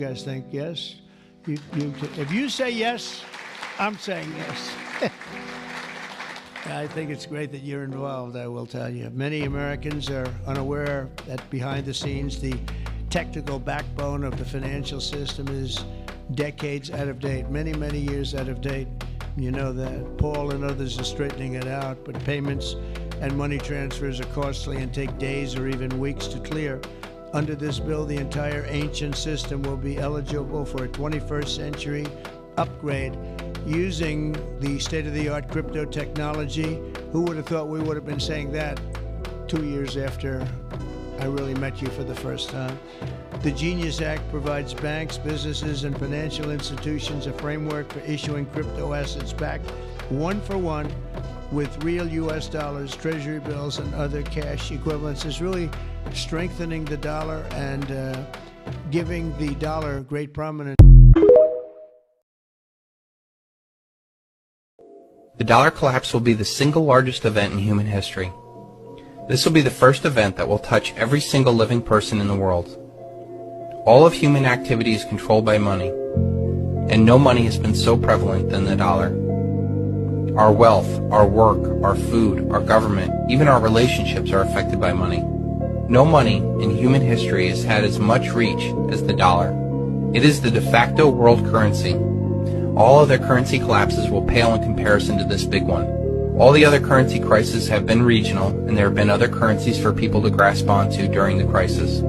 You guys think yes? If you say yes, I'm saying yes. I think it's great that you're involved, I will tell you. Many Americans are unaware that behind the scenes, the technical backbone of the financial system is decades out of date, many, many years out of date. You know that. Paul and others are straightening it out, but payments and money transfers are costly and take days or even weeks to clear. Under this bill, the entire ancient system will be eligible for a 21st century upgrade using the state-of-the-art crypto technology. Who would have thought we would have been saying that 2 years after I really met you for the first time? The Genius Act provides banks, businesses, and financial institutions a framework for issuing crypto assets backed one for one with real U.S. dollars, treasury bills, and other cash equivalents. Is really strengthening the dollar and giving the dollar great prominence. The dollar collapse will be the single largest event in human history. This will be the first event that will touch every single living person in the world. All of human activity is controlled by money, and no money has been so prevalent than the dollar. Our wealth, our work, our food, our government, even our relationships are affected by money. No money in human history has had as much reach as the dollar. It is the de facto world currency. All other currency collapses will pale in comparison to this big one. All the other currency crises have been regional, and there have been other currencies for people to grasp onto during the crisis.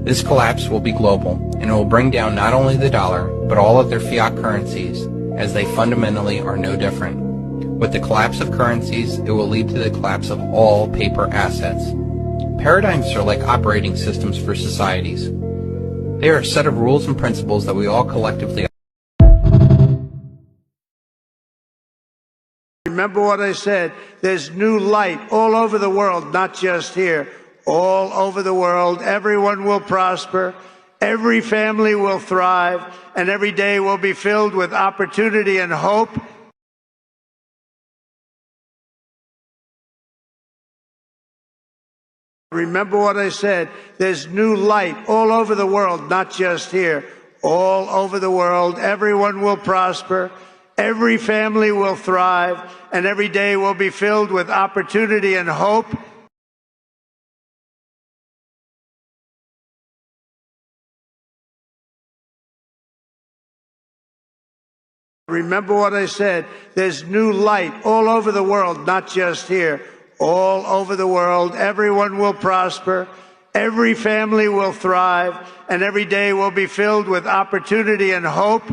This collapse will be global, and it will bring down not only the dollar, but all other fiat currencies, as they fundamentally are no different. With the collapse of currencies, it will lead to the collapse of all paper assets. Paradigms are like operating systems for societies. They are a set of rules and principles that we all collectively. Remember what I said, there's new light all over the world, not just here. All over the world, everyone will prosper, every family will thrive, and every day will be filled with opportunity and hope. Remember what I said, there's new light all over the world, not just here. All over the world, everyone will prosper, every family will thrive, and every day will be filled with opportunity and hope. Remember what I said, there's new light all over the world, not just here. All over the world, everyone will prosper, every family will thrive, and every day will be filled with opportunity and hope.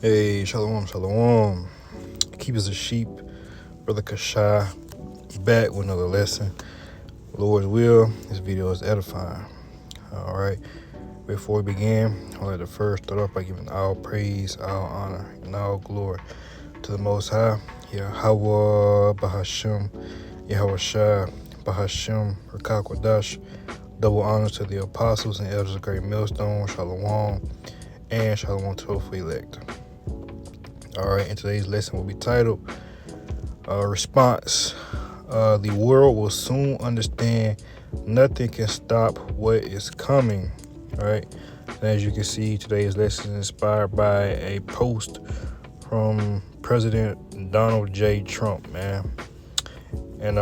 Hey, shalom, shalom. Keepers of sheep, Brother Kashai, back with another lesson. Lord's will, this video is edifying. All right, before we begin, I'd like to first start off by giving all praise, all honor, and all glory to the Most High, Yahweh Bahashim, Yahweh Shai Bahashim, Rakak Wadash. Double honors to the apostles and elders of Great Millstone, Shalom, and Shalom to the elect. All right, and today's lesson will be titled Response. The world will soon understand nothing can stop what is coming. All right, and as you can see, today's lesson is inspired by a post from President Donald J. Trump, man. And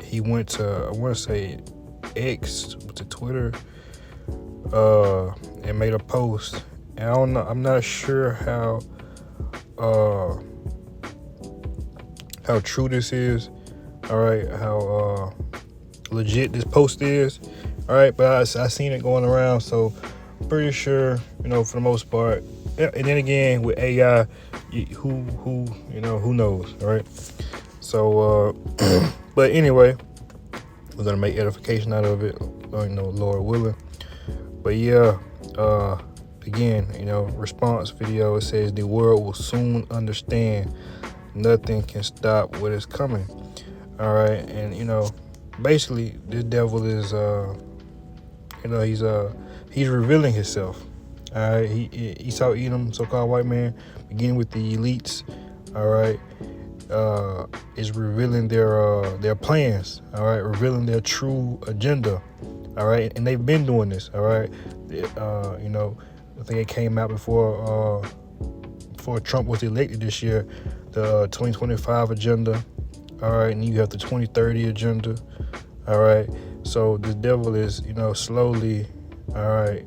he went to, I want to say X, to Twitter, and made a post. And I don't know, I'm not sure how true this is, all right, how legit this post is, all right, but I seen it going around, so I'm pretty sure, for the most part. And then again, with AI, who knows, all right? So, but anyway, we're gonna make edification out of it, Lord willing. But yeah, again, response video, it says the world will soon understand nothing can stop what is coming. All right, and basically this devil is he's revealing himself. All right, Esau Edom, so-called white man, beginning with the elites. All right, is revealing their plans. All right, revealing their true agenda. All right, and they've been doing this. All right, you know, I think it came out before Trump was elected this year. The 2025 agenda. All right, and you have the 2030 agenda. All right, so the devil is, you know, slowly, all right,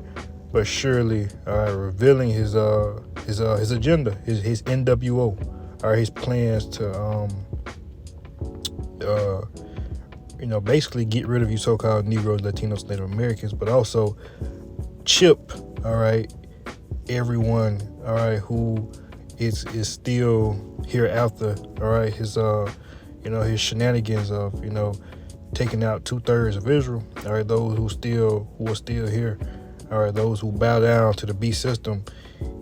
but surely, all right, revealing his agenda, his NWO, all right, his plans to you know, basically get rid of you so-called Negroes, Latinos, Native Americans, but also chip, all right, everyone, all right, who is still hereafter, all right, his you know, his shenanigans of, you know, taking out 2/3 of Israel, all right, those who are still here, all right, those who bow down to the beast system.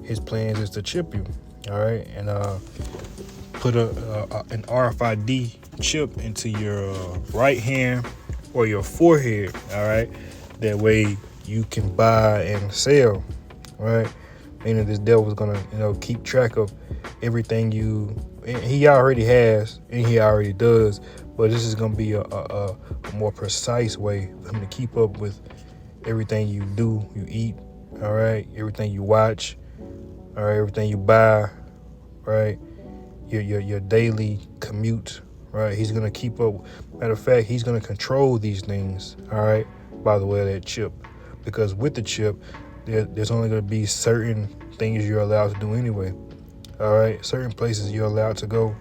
His plans is to chip you, all right, and put an RFID chip into your right hand or your forehead, all right, that way you can buy and sell, right? Meaning this devil is gonna, you know, keep track of everything he already has and he already does, but this is gonna be a more precise way for him to keep up with everything you do, you eat, all right, everything you watch, all right, everything you buy, right, your daily commute, right. He's gonna keep up. Matter of fact, he's gonna control these things, all right, by the way of that chip, because with the chip, there's only gonna be certain things you're allowed to do anyway, all right, certain places you're allowed to go,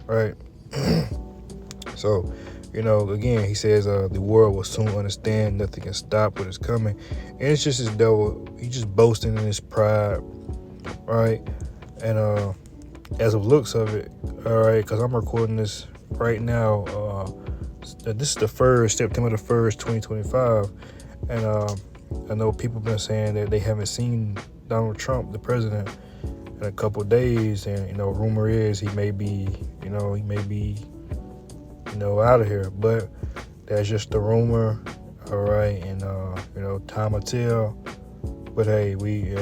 right. So, you know, again, he says the world will soon understand nothing can stop what is coming. And it's just his devil. He's just boasting in his pride, right? And as of looks of it, all right, because I'm recording this right now. This is the September the 1st, 2025. And I know people have been saying that they haven't seen Donald Trump, the president, in a couple of days. And, you know, rumor is he may be out of here, but that's just a rumor, all right, and you know, time will tell. But hey, we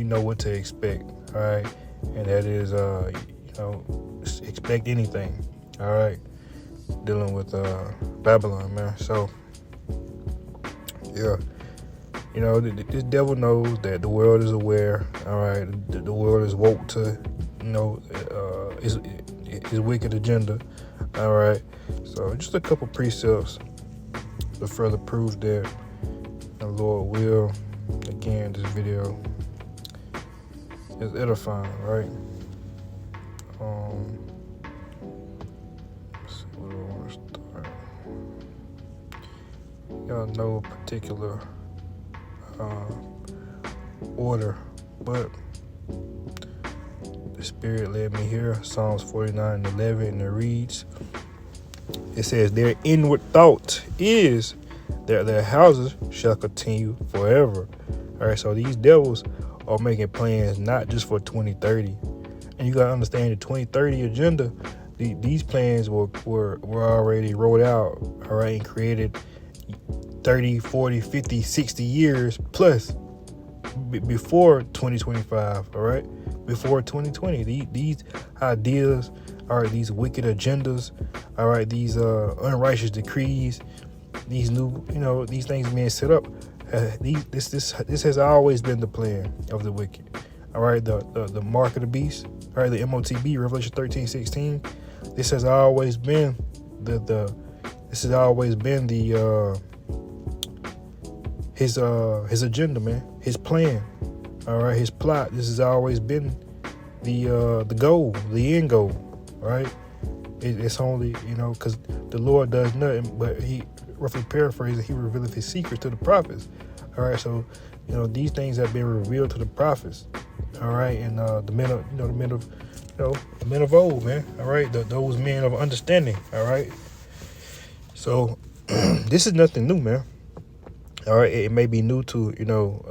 know what to expect, all right, and that is you know, expect anything, all right, dealing with Babylon, man. So yeah, you know, this devil knows that the world is aware, all right, the world is woke to, you know, his wicked agenda, all right. So just a couple precepts to further prove that the Lord will. Again, this video is edifying, right? Let's see where I want to start. Y'all know a particular order, but the Spirit led me here. Psalms 49:11, and it reads, it says, their inward thought is that their houses shall continue forever. All right, so these devils are making plans not just for 2030. And you got to understand the 2030 agenda, these plans were already rolled out, all right, and created 30, 40, 50, 60 years plus before 2025, all right? Before 2020, these ideas, all right, these wicked agendas, all right, these unrighteous decrees, these new, you know, these things being set up, this has always been the plan of the wicked, all right, the mark of the beast, all right, the MOTB, Revelation 13:16. This has always been his agenda, man, his plan, all right, his plot. This has always been the goal, the end goal, right? It's only, you know, because the Lord does nothing, but he, roughly paraphrasing, he revealeth his secrets to the prophets, all right? So, you know, these things have been revealed to the prophets, all right, and the men of old, man, all right, those men of understanding, all right. So this is nothing new, man. All right, it may be new to, you know,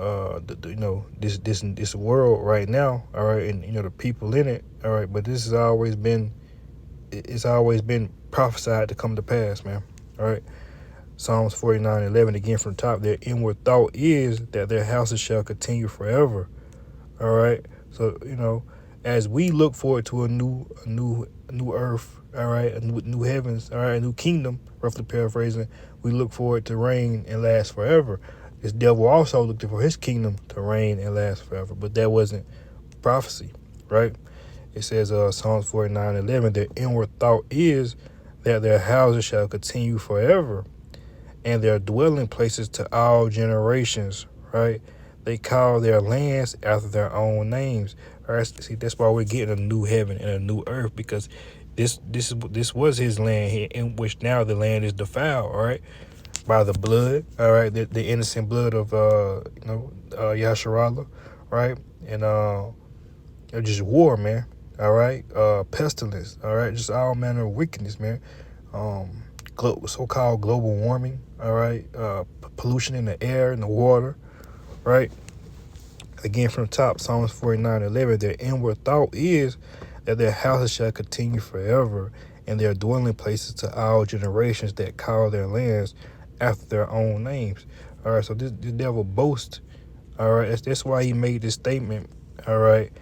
this world right now, all right, and, you know, the people in it, all right, but this has always been, it's always been prophesied to come to pass, man, all right. Psalms 49:11 again from the top. Their inward thought is that their houses shall continue forever. All right. So as we look forward to a new earth, all right, a new heavens, all right, a new kingdom, roughly paraphrasing, we look forward to reign and last forever. This devil also looked for his kingdom to reign and last forever, but that wasn't prophecy, right? It says Psalms 49:11, their inward thought is that their houses shall continue forever, and their dwelling places to all generations, right? They call their lands after their own names. All right, see, that's why we're getting a new heaven and a new earth, because this was his land here, in which now the land is defiled, all right, by the blood, all right, the innocent blood of Yasharallah, right, and just war, man, all right, pestilence, all right, just all manner of wickedness, man, so-called global warming, all right, pollution in the air and the water, right? Again from the top, Psalms 49:11, their inward thought is that their houses shall continue forever, and their dwelling places to all generations that call their lands after their own names. All right, so this devil boasts, all right, that's why he made this statement, all right,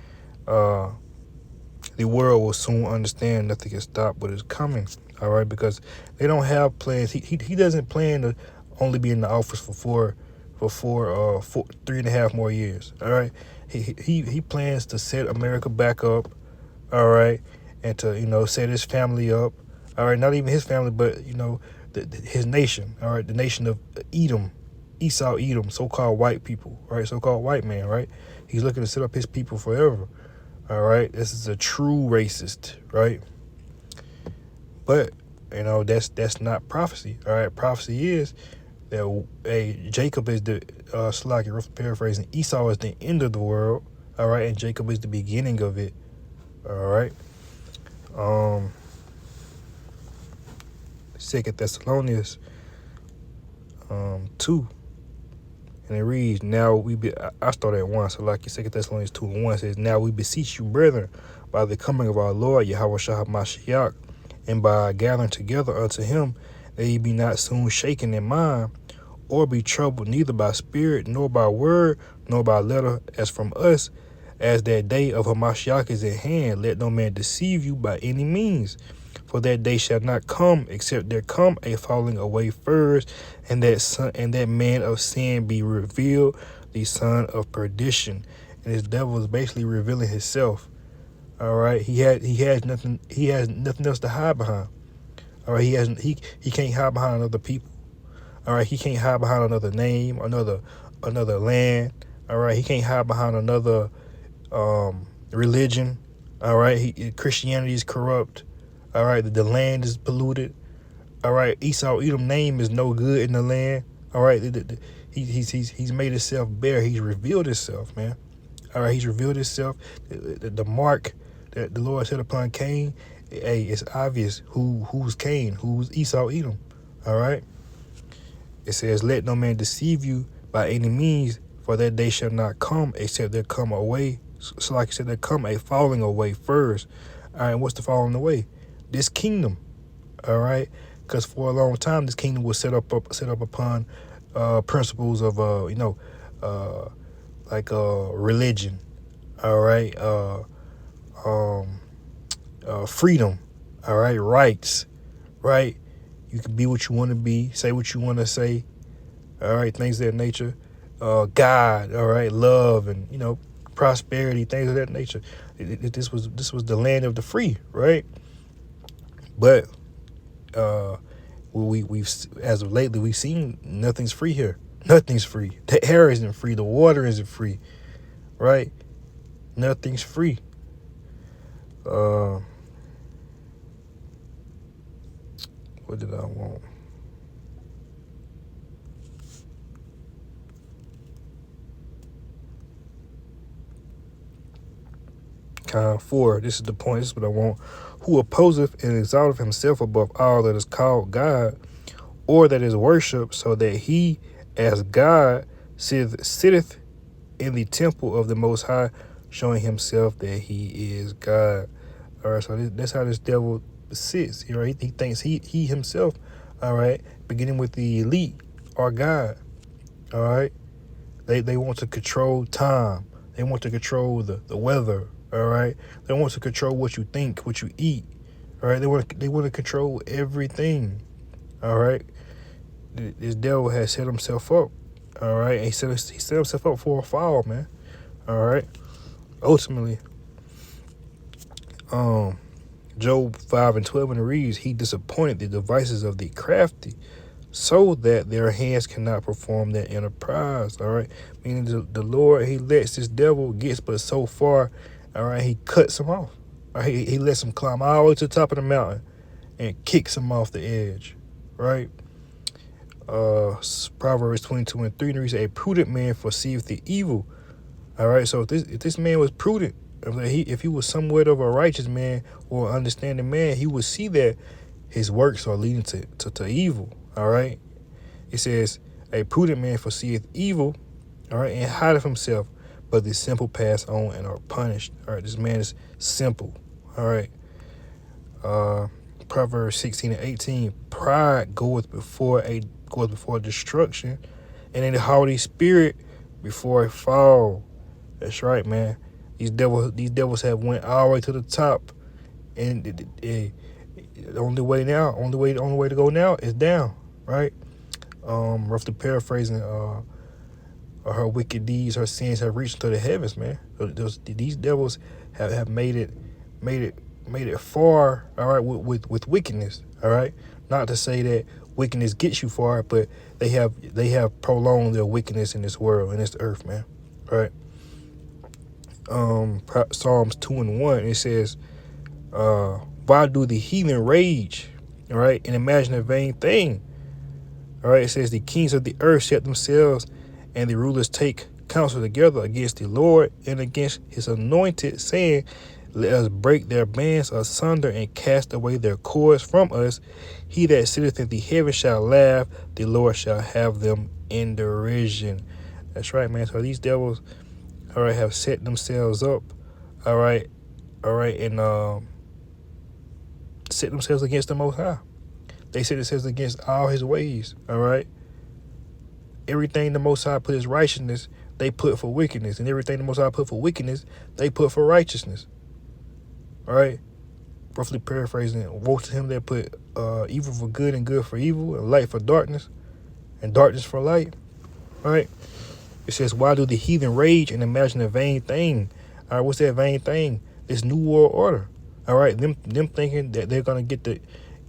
the world will soon understand nothing can stop what is coming, all right, because they don't have plans. He doesn't plan to only be in the office for 3.5 more years, all right. He plans to set America back up, all right, and to set his family up, all right, not even his family, but his nation, all right, the nation of Edom, Esau, Edom, so-called white people, right, so-called white man, right. He's looking to set up his people forever, all right. This is a true racist, right? But that's not prophecy, all right. Prophecy is that Jacob is the roughly paraphrasing, Esau is the end of the world, all right, and Jacob is the beginning of it, all right. 2 Thessalonians 2, and it reads, now I start at 1, so like 2 Thessalonians 2:1 says, now we beseech you, brethren, by the coming of our Lord Yahweh Shah Mashiach, and by gathering together unto him, that ye be not soon shaken in mind, or be troubled neither by spirit, nor by word, nor by letter, as from us, as that day of Hamashiach is at hand. Let no man deceive you by any means, for that day shall not come, except there come a falling away first, and that man of sin be revealed, the son of perdition. And this devil is basically revealing himself. All right, he has nothing else to hide behind. All right, he can't hide behind other people. All right, he can't hide behind another name, another land. All right, he can't hide behind another religion. All right, Christianity is corrupt. All right, the land is polluted. All right, Esau Edom name is no good in the land. All right, he's made himself bare. He's revealed himself, man. All right, he's revealed himself. The mark that the Lord set upon Cain, hey, it's obvious who's Cain, who's Esau Edom. All right. It says, let no man deceive you by any means, for that day shall not come, except there come away. So like I said, there come a falling away first. All right, what's the falling away? This kingdom. All right, because for a long time this kingdom was set up upon principles of religion. All right, freedom. All right, rights. Right. You can be what you want to be, say what you want to say, all right, things of that nature. God, all right, love and prosperity, things of that nature. This was the land of the free, right? But we've as of lately we've seen nothing's free here. Nothing's free. The air isn't free. The water isn't free, right? Nothing's free. What did I want? Kind 4. This is the point. This is what I want. Who opposeth and exalteth himself above all that is called God, or that is worshipped, so that he, as God, sitteth in the temple of the Most High, showing himself that he is God. All right, so that's how this devil sits. He thinks he himself all right, beginning with the elite, are God, all right. They want to control time. They want to control the weather, all right. They want to control what you think, what you eat, all right. They want to control everything, all right. This devil has set himself up, all right. He set himself up for a fall, man, all right. Ultimately, Job 5:12 and it reads, he disappointed the devices of the crafty so that their hands cannot perform their enterprise, all right? Meaning the Lord, he lets this devil get but so far, all right? He cuts him off. All right? He lets him climb all the way to the top of the mountain and kicks him off the edge, right? Proverbs 22:3 reads, a prudent man foreseeth the evil, all right? So if this man was prudent, if he was somewhat of a righteous man or understanding man, he would see that his works are leading to evil, all right? It says, a prudent man foreseeth evil, all right, and hideth himself, but the simple pass on and are punished. All right, this man is simple, all right. Proverbs 16:18, pride goeth before destruction, and a haughty spirit before a fall. That's right, man. These devils have went all the way to the top, and the only way to go now is down, right? Roughly paraphrasing, her wicked deeds, her sins have reached to the heavens, man. These devils have made it far, all right, with wickedness, all right. Not to say that wickedness gets you far, but they have prolonged their wickedness in this world, in this earth, man, right? Psalms 2:1, it says, why do the heathen rage, all right, and imagine a vain thing? All right, it says the kings of the earth set themselves, and the rulers take counsel together against the Lord and against his anointed, saying, let us break their bands asunder and cast away their cords from us. He that sitteth in the heavens shall laugh, the Lord shall have them in derision. That's right, man. So these devils, all right, have set themselves up, all right, and set themselves against the Most High. They set themselves against all his ways, all right? Everything the Most High put as righteousness, they put for wickedness. And everything the Most High put for wickedness, they put for righteousness, all right? Roughly paraphrasing, woe to him that put evil for good and good for evil, and light for darkness, and darkness for light, all right? It says, why do the heathen rage and imagine a vain thing? All right, what's that vain thing? This new world order, all right? Them thinking that they're going to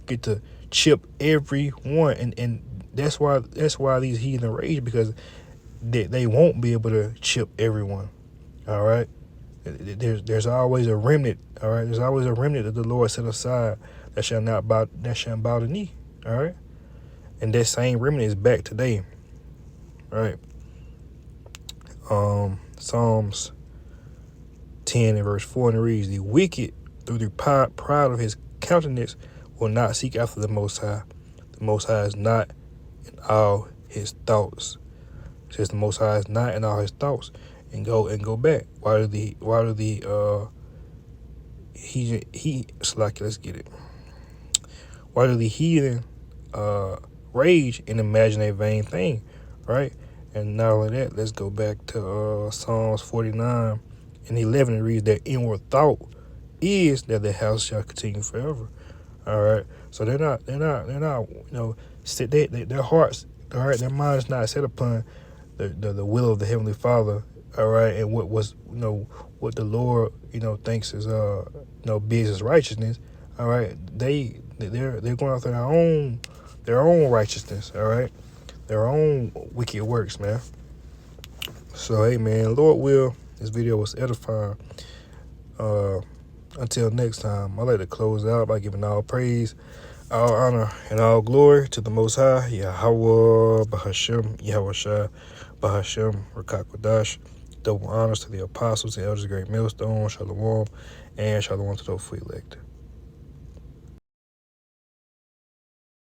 get to chip everyone, and that's why these heathen rage, because they won't be able to chip everyone, all right? There's always a remnant, all right? There's always a remnant that the Lord set aside that shall bow the knee, all right? And that same remnant is back today, all right? Psalms 10 and verse 4, and it reads, the wicked through the pride of his countenance will not seek after the Most High. The Most High is not in all his thoughts. It says the Most High is not in all his thoughts. And go back. Why do the heathen rage and imagine a vain thing, right? And not only that, let's go back to Psalms 49 and 11. It reads, their inward thought is that the house shall continue forever. All right, so they're not, their hearts, all right, their mind is not set upon the will of the Heavenly Father, all right, and what what the Lord, thinks is, business righteousness, all right. They're going after their own righteousness, all right, their own wicked works, man. So hey, man, Lord will, this video was edifying. Until next time, I'd like to close out by giving all praise, all honor, and all glory to the Most High, Yahweh, Bahashem, Yahushua, Bahashem, Rakakwadash. Double honors to the apostles and elders of Great Millstone, Shalom, and Shalom to those free elect.